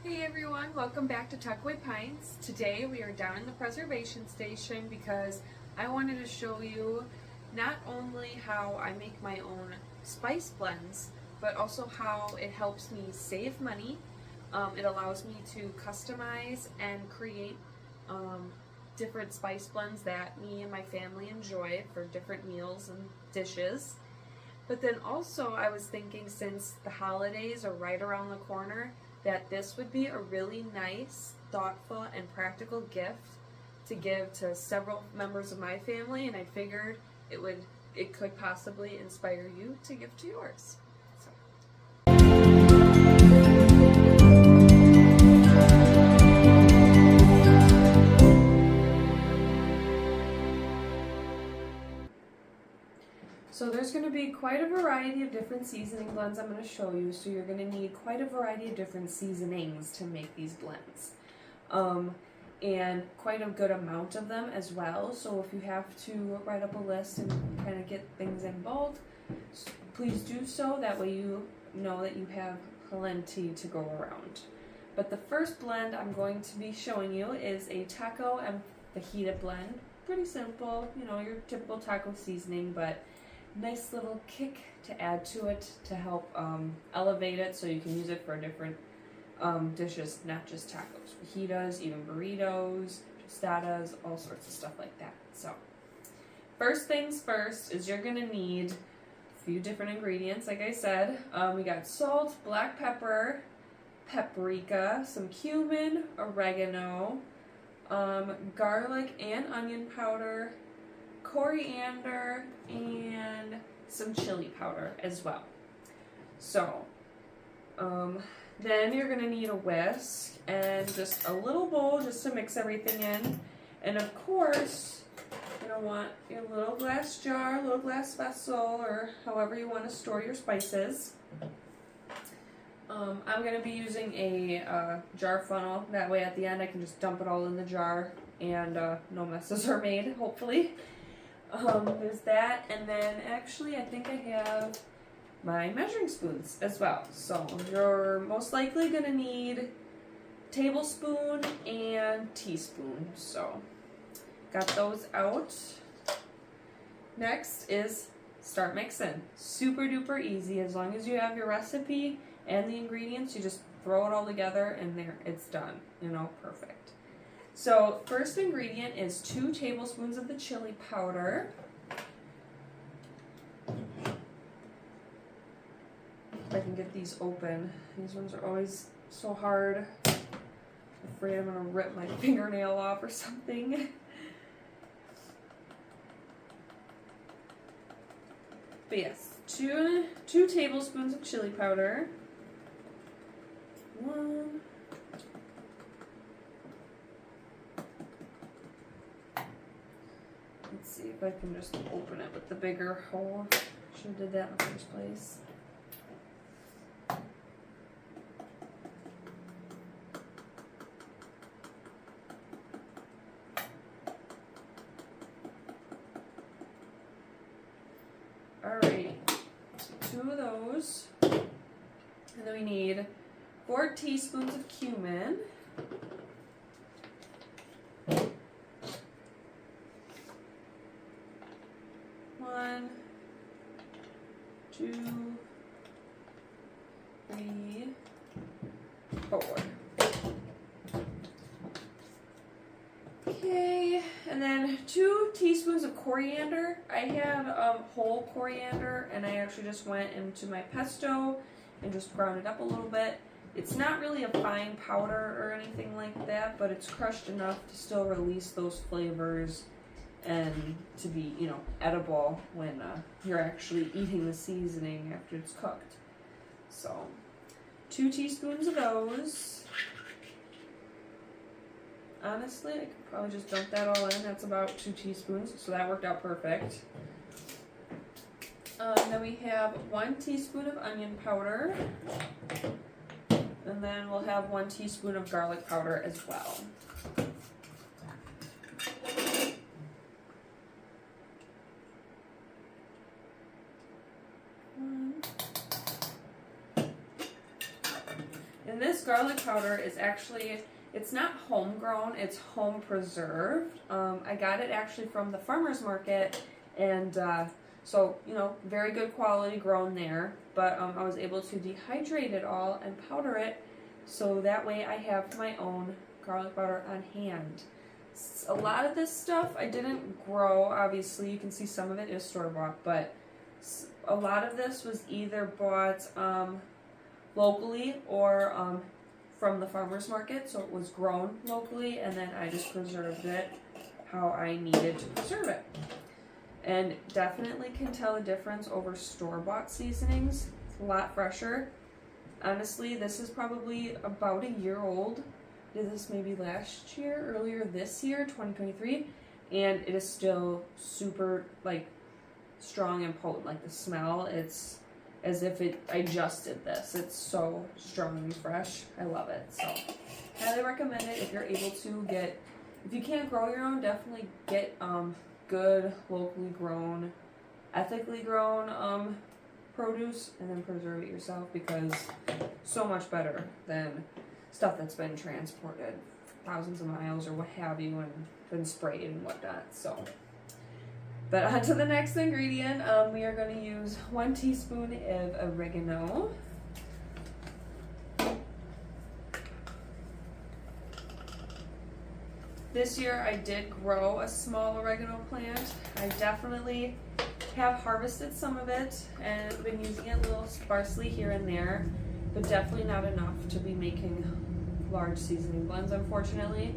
Hey everyone, welcome back to Tuckaway Pines. Today we are down in the preservation station because I wanted to show you not only how I make my own spice blends, but also how it helps me save money. It allows me to customize and create different spice blends that me and my family enjoy for different meals and dishes. But then also I was thinking, since the holidays are right around the corner, that this would be a really nice, thoughtful, and practical gift to give to several members of my family, and I figured it could possibly inspire you to give to yours. So there's going to be quite a variety of different seasoning blends I'm going to show you. So you're going to need quite a variety of different seasonings to make these blends. And quite a good amount of them as well. So if you have to write up a list and kind of get things in bulk, please do so. That way you know that you have plenty to go around. But the first blend I'm going to be showing you is a taco and fajita blend. Pretty simple, you know, your typical taco seasoning, but nice little kick to add to it to help elevate it, so you can use it for different dishes, not just tacos, fajitas, even burritos, tostadas, all sorts of stuff like that. So first things first is you're gonna need a few different ingredients. Like I said, we got salt, black pepper, paprika, some cumin, oregano, garlic and onion powder, coriander, and some chili powder as well. So then you're going to need a whisk and just a little bowl just to mix everything in. And of course, you're going to want your little glass jar, little glass vessel, or however you want to store your spices. I'm going to be using a jar funnel. That way at the end I can just dump it all in the jar and no messes are made, hopefully. There's that, and then actually I think I have my measuring spoons as well. So you're most likely going to need tablespoon and teaspoon. So got those out. Next is start mixing. Super duper easy. As long as you have your recipe and the ingredients, you just throw it all together and there, it's done. You know, perfect. So first ingredient is 2 tablespoons of the chili powder. If I can get these open. These ones are always so hard. I'm afraid I'm gonna rip my fingernail off or something. But yes, two tablespoons of chili powder. 1. Let's see if I can just open it with the bigger hole. Should have did that in the first place. Alright, so 2 of those. And then we need 4 teaspoons of cumin. 1, 2, 3, 4. Okay, and then 2 teaspoons of coriander. I have whole coriander, and I actually just went into my pesto and just ground it up a little bit. It's not really a fine powder or anything like that, but it's crushed enough to still release those flavors and to be, you know, edible when you're actually eating the seasoning after it's cooked. So 2 teaspoons of those. Honestly, I could probably just dump that all in. That's about 2 teaspoons, so that worked out perfect. Then we have 1 teaspoon of onion powder, and then we'll have 1 teaspoon of garlic powder as well. And this garlic powder is actually, it's not homegrown, it's home preserved. I got it actually from the farmer's market, and so, you know, very good quality grown there. But I was able to dehydrate it all and powder it, so that way I have my own garlic powder on hand. A lot of this stuff I didn't grow, obviously. You can see some of it is store-bought, but a lot of this was either bought locally or from the farmer's market, so it was grown locally, and then I just preserved it how I needed to preserve it. And definitely can tell the difference over store-bought seasonings. It's a lot fresher. Honestly, this is probably about a year old. Did this maybe last year, earlier this year, 2023, and it is still super like strong and potent. Like the smell, it's as if I adjusted this. It's so strong and fresh. I love it. So highly recommend it if you're able to get. If you can't grow your own, definitely get good locally grown, ethically grown produce, and then preserve it yourself, because so much better than stuff that's been transported thousands of miles or what have you and been sprayed and whatnot. So, but on to the next ingredient. We are going to use 1 teaspoon of oregano. This year I did grow a small oregano plant. I definitely have harvested some of it and been using it a little sparsely here and there, but definitely not enough to be making large seasoning blends, unfortunately.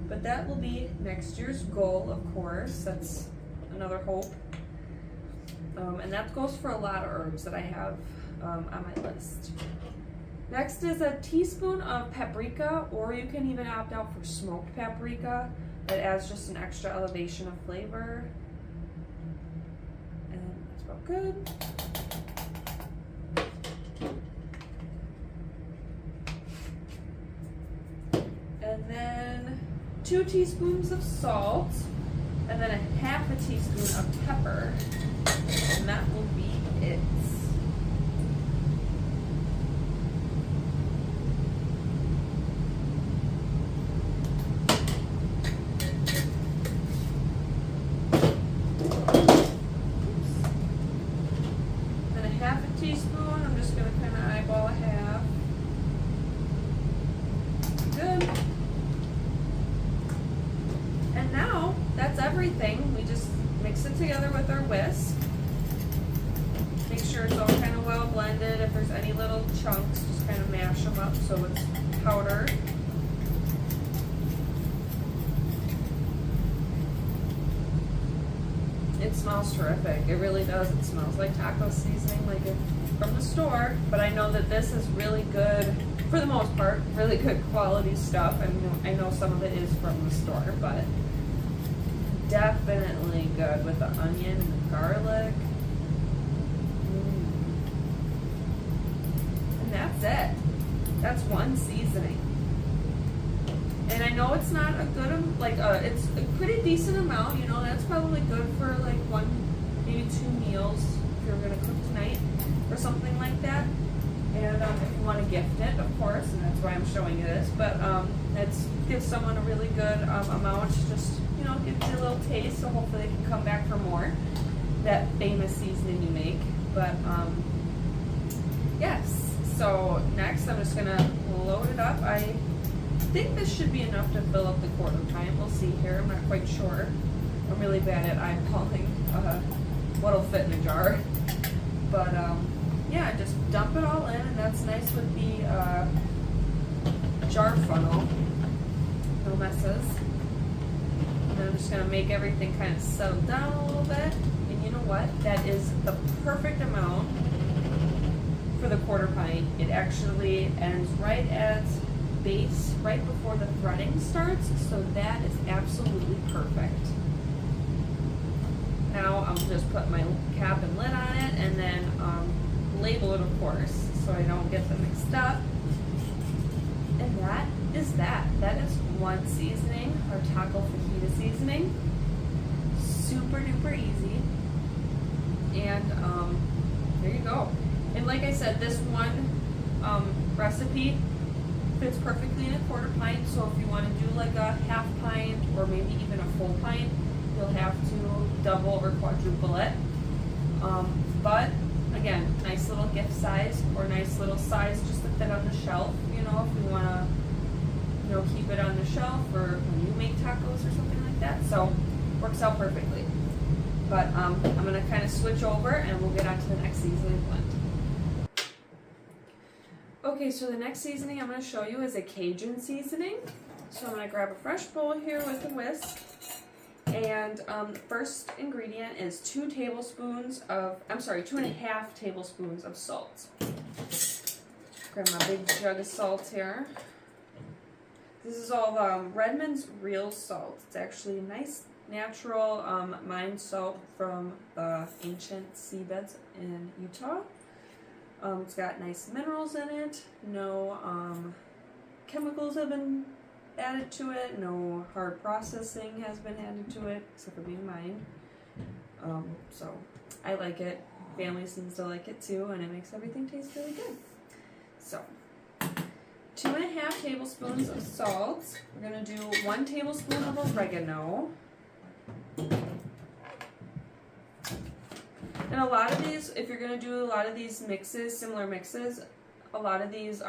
But that will be next year's goal, of course. That's another hope. And that goes for a lot of herbs that I have on my list. Next is a teaspoon of paprika, or you can even opt out for smoked paprika. It adds just an extra elevation of flavor. And that's about good. And then 2 teaspoons of salt, and then a half a teaspoon of pepper, and that will be it. Then a half a teaspoon, I'm just going to kind of eyeball a half. Good. And now that's everything. We just mix it together with our whisk. Make sure it's all kind of well blended. If there's any little chunks, just kind of mash them up so it's powdered. It smells terrific. It really does. It smells like taco seasoning, like it from the store. But I know that this is really good, for the most part, really good quality stuff. I know some of it is from the store, but definitely good with the onion and the garlic. And that's it. That's one seasoning. And I know it's not a good, it's a pretty decent amount. You know, that's probably good for like 1, maybe 2 meals if you're going to cook tonight or something like that. And if you want to gift it, of course, and that's why I'm showing you this. But it gives someone a really good amount. Just, you know, gives you a little taste, so hopefully they can come back for more. That famous seasoning you make. But yes. So next, I'm just gonna load it up. I think this should be enough to fill up the quarter pint. We'll see here. I'm not quite sure. I'm really bad at eyeballing what'll fit in a jar. But yeah, just dump it all in, and that's nice with the jar funnel. No messes. And then I'm just gonna make everything kind of settle down a little bit. And you know what? That is the perfect amount for the quarter pint. It actually ends right at base, right before the threading starts, so that is absolutely perfect. Now I'll just put my cap and lid on it, and then label it, of course, so I don't get them mixed up. And that is that. That is one seasoning, our taco fajita seasoning. Super duper easy. And there you go. And like I said, this one recipe fits perfectly in a quarter pint, so if you want to do like a half pint or maybe even a full pint, you'll have to double or quadruple it. But again, nice little gift size or nice little size just to fit on the shelf, you know, if you want to, you know, keep it on the shelf or when you make tacos or something like that. So works out perfectly. But I'm going to kind of switch over and we'll get on to the next seasoning blend. Okay, so the next seasoning I'm going to show you is a Cajun seasoning. So I'm going to grab a fresh bowl here with a whisk. And the first ingredient is 2 tablespoons of, 2.5 tablespoons of salt. Grab my big jug of salt here. This is all Redmond's real salt. It's actually nice, natural mined salt from the ancient seabeds in Utah. It's got nice minerals in it. No chemicals have been added to it. No hard processing has been added to it, except for being mined. So I like it. Family seems to like it too, and it makes everything taste really good. So 2.5 tablespoons of salt. We're going to do 1 tablespoon of oregano. And a lot of these, if you're going to do a lot of these mixes, similar mixes, a lot of these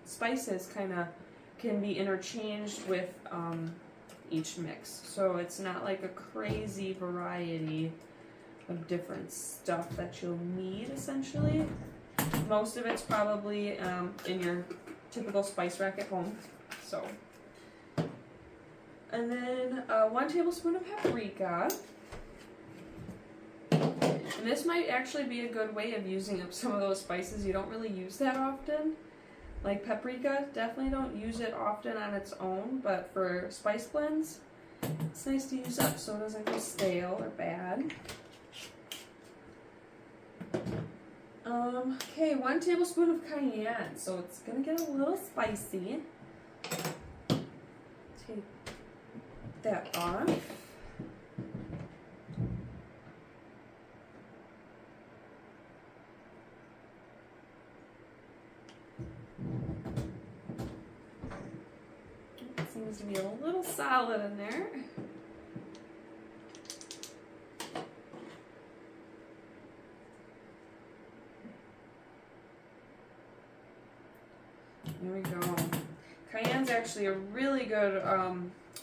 spices kind of can be interchanged with each mix. So it's not like a crazy variety of different stuff that you'll need, essentially. Most of it's probably in your typical spice rack at home. So, and then 1 tablespoon of paprika. And this might actually be a good way of using up some of those spices you don't really use that often. Like paprika, definitely don't use it often on its own, but for spice blends, it's nice to use up so it doesn't go stale or bad. Okay, 1 tablespoon of cayenne, so it's gonna get a little spicy. Take that off. It seems to be a little solid in there. There we go. Cayenne's actually a really good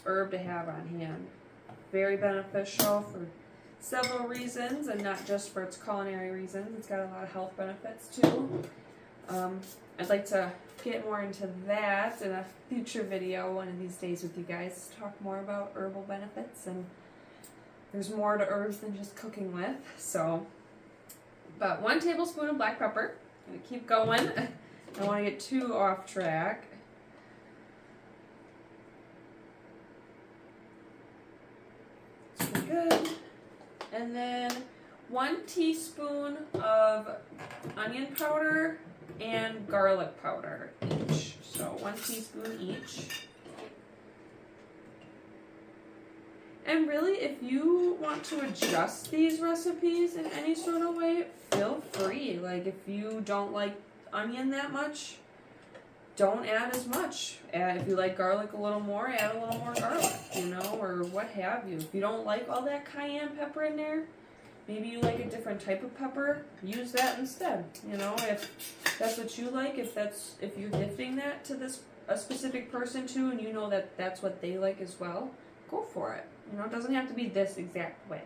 herb to have on hand. Very beneficial for several reasons, and not just for its culinary reasons. It's got a lot of health benefits too. I'd like to get more into that in a future video one of these days with you guys. Talk more about herbal benefits, and there's more to herbs than just cooking with. So, but 1 tablespoon of black pepper. I'm gonna keep going. I don't want to get too off track. It's pretty good. And then 1 teaspoon of onion powder and garlic powder each. So 1 teaspoon each. And really, if you want to adjust these recipes in any sort of way, feel free. Like if you don't like onion that much, don't add as much. If you like garlic a little more, add a little more garlic, you know, or what have you. If you don't like all that cayenne pepper in there, maybe you like a different type of pepper, use that instead. You know, if that's what you like, if you're gifting that to a specific person too, and you know that that's what they like as well, go for it. You know, it doesn't have to be this exact way.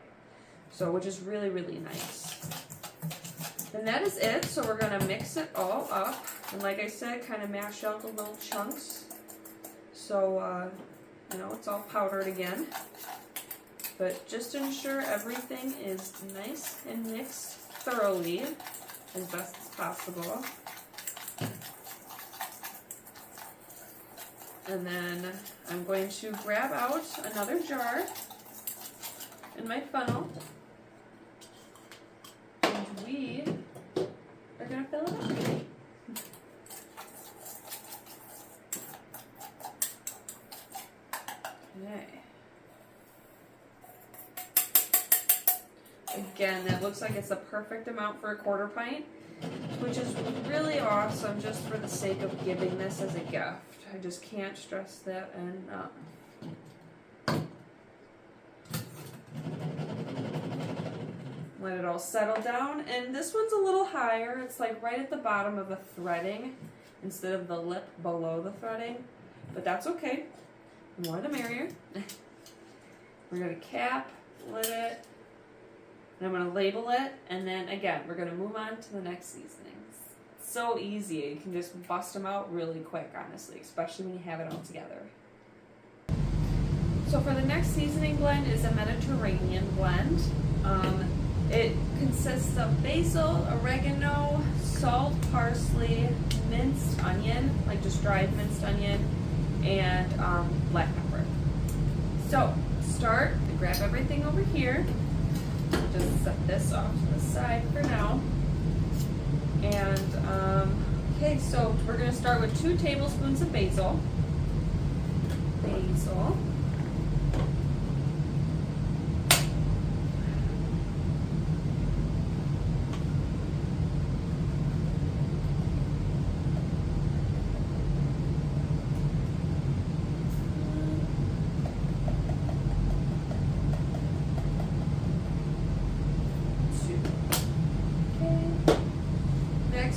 So, which is really, really nice. And that is it. So we're going to mix it all up. And like I said, kind of mash out the little chunks. So, you know, it's all powdered again. But just to ensure everything is nice and mixed thoroughly as best as possible. And then I'm going to grab out another jar in my funnel. And we are going to fill it up. Okay. Again, that looks like it's the perfect amount for a quarter pint. which is really awesome just for the sake of giving this as a gift. I just can't stress that enough. Let it all settle down, and this one's a little higher. It's like right at the bottom of the threading instead of the lip below the threading, but that's okay. The more the merrier. We're gonna cap, lid it, and I'm gonna label it, and then again, we're gonna move on to the next seasonings. It's so easy. You can just bust them out really quick, honestly, especially when you have it all together. So for the next seasoning blend is a Mediterranean blend. It consists of basil, oregano, salt, parsley, minced onion, like just dried minced onion, and black pepper. So start, grab everything over here. Just set this off to the side for now. And okay, so we're gonna start with 2 tablespoons of basil. Basil.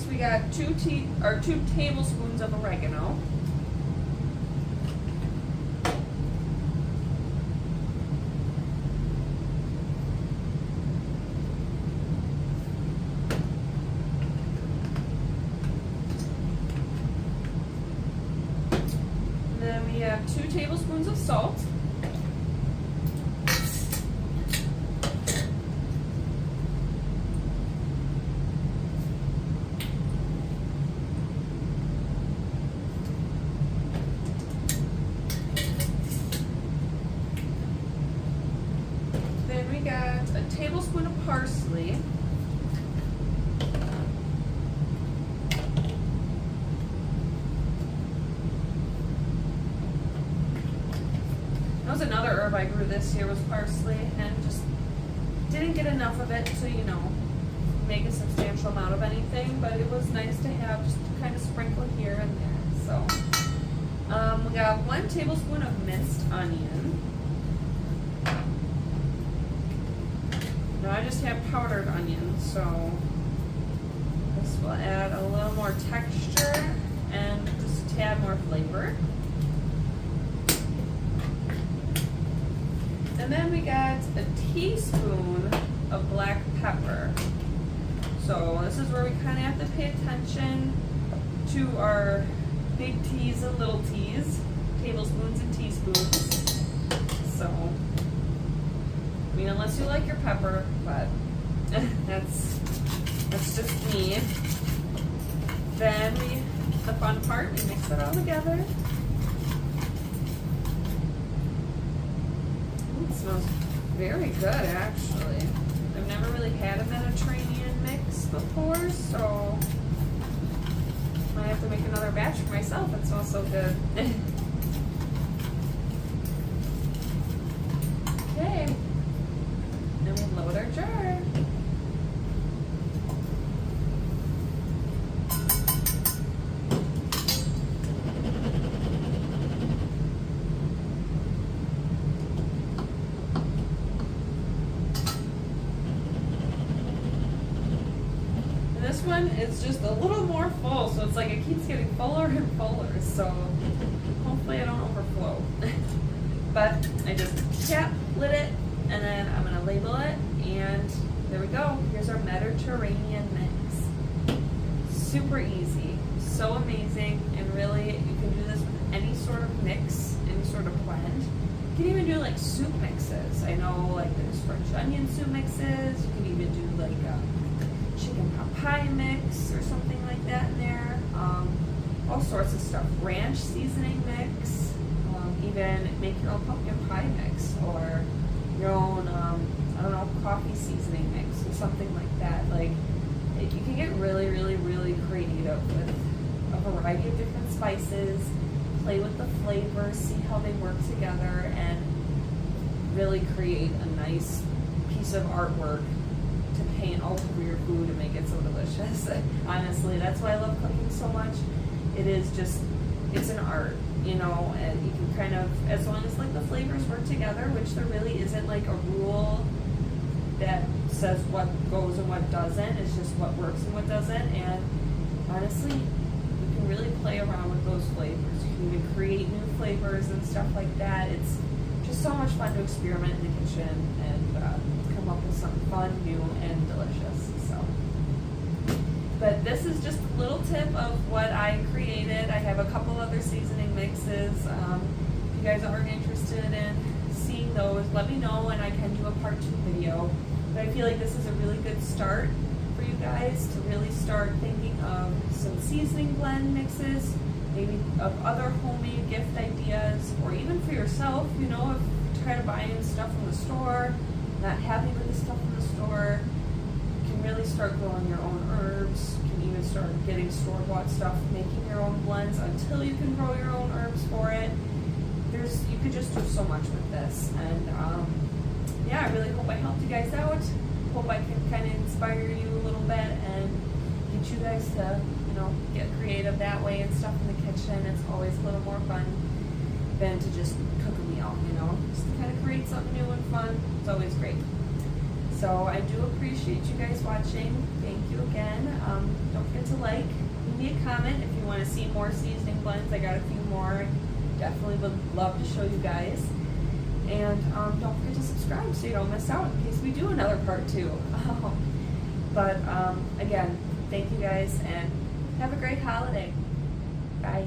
We got 2 tablespoons of oregano. And then we have 2 tablespoons of salt. Then we got a tablespoon of parsley. That was another herb I grew this year, was parsley, and just didn't get enough of it to, you know, make a substantial amount of anything, but it was nice to have just to kind of sprinkle here and there. So we got 1 tablespoon of minced onion. Now I just have powdered onions, so this will add a little more texture and just a tad more flavor. And then we got a teaspoon of black pepper. So this is where we kind of have to pay attention to our big T's and little T's, tablespoons and teaspoons. So, I mean, unless you like your pepper, but that's just me. Then the fun part, we mix it all together. It smells very good, actually. I've never really had a Mediterranean mix before, so I might have to make another batch for myself. It smells so good. Okay. Then we load our jar. This one is just a little more full, so it's like it keeps getting fuller and fuller, so hopefully I don't overflow. But I just cap, lid it, and then I'm going to label it, and there we go. Here's our Mediterranean mix. Super easy, so amazing, and really you can do this with any sort of mix, any sort of blend. You can even do like soup mixes. I know like there's French onion soup mixes. You can even do like chicken pot pie mix or something like that in there. All sorts of stuff. Ranch seasoning mix. Even make your own pumpkin pie mix or your own, I don't know, coffee seasoning mix or something like that. Like, you can get really, really, really creative with a variety of different spices, play with the flavors, see how they work together, and really create a nice piece of artwork to to paint all over your food and make it so delicious. Honestly, that's why I love cooking so much. It is just, it's an art, you know, and you can kind of, as long as like the flavors work together, which there really isn't like a rule that says what goes and what doesn't. It's just what works and what doesn't. And honestly, you can really play around with those flavors. You can even create new flavors and stuff like that. It's just so much fun to experiment in the kitchen and come up with something fun, new, and delicious. So, but this is just a little tip of what I created. I have a couple other seasoning mixes. If you guys are interested in seeing those, let me know and I can do a part 2 video. But I feel like this is a really good start for you guys to really start thinking of some seasoning blend mixes, maybe of other homemade gift ideas, or even for yourself, you know, if you try to buy in stuff from the store, not happy with the stuff from the store, you can really start growing your own herbs. You can even start getting store-bought stuff, making your own blends until you can grow your own herbs for it. You could just do so much with this, and yeah, I really hope I helped you guys out. Hope I can kind of inspire you a little bit and get you guys to, you know, get creative that way and stuff in the kitchen. It's always a little more fun than to just cook a meal, you know, just to kind of create something new and fun. It's always great. So I do appreciate you guys watching. Thank you again. Don't forget to like, leave me a comment if you want to see more seasoning blends. I got a few more. Definitely would love to show you guys. And don't forget to subscribe so you don't miss out in case we do another part 2. But again, thank you guys and have a great holiday. Bye.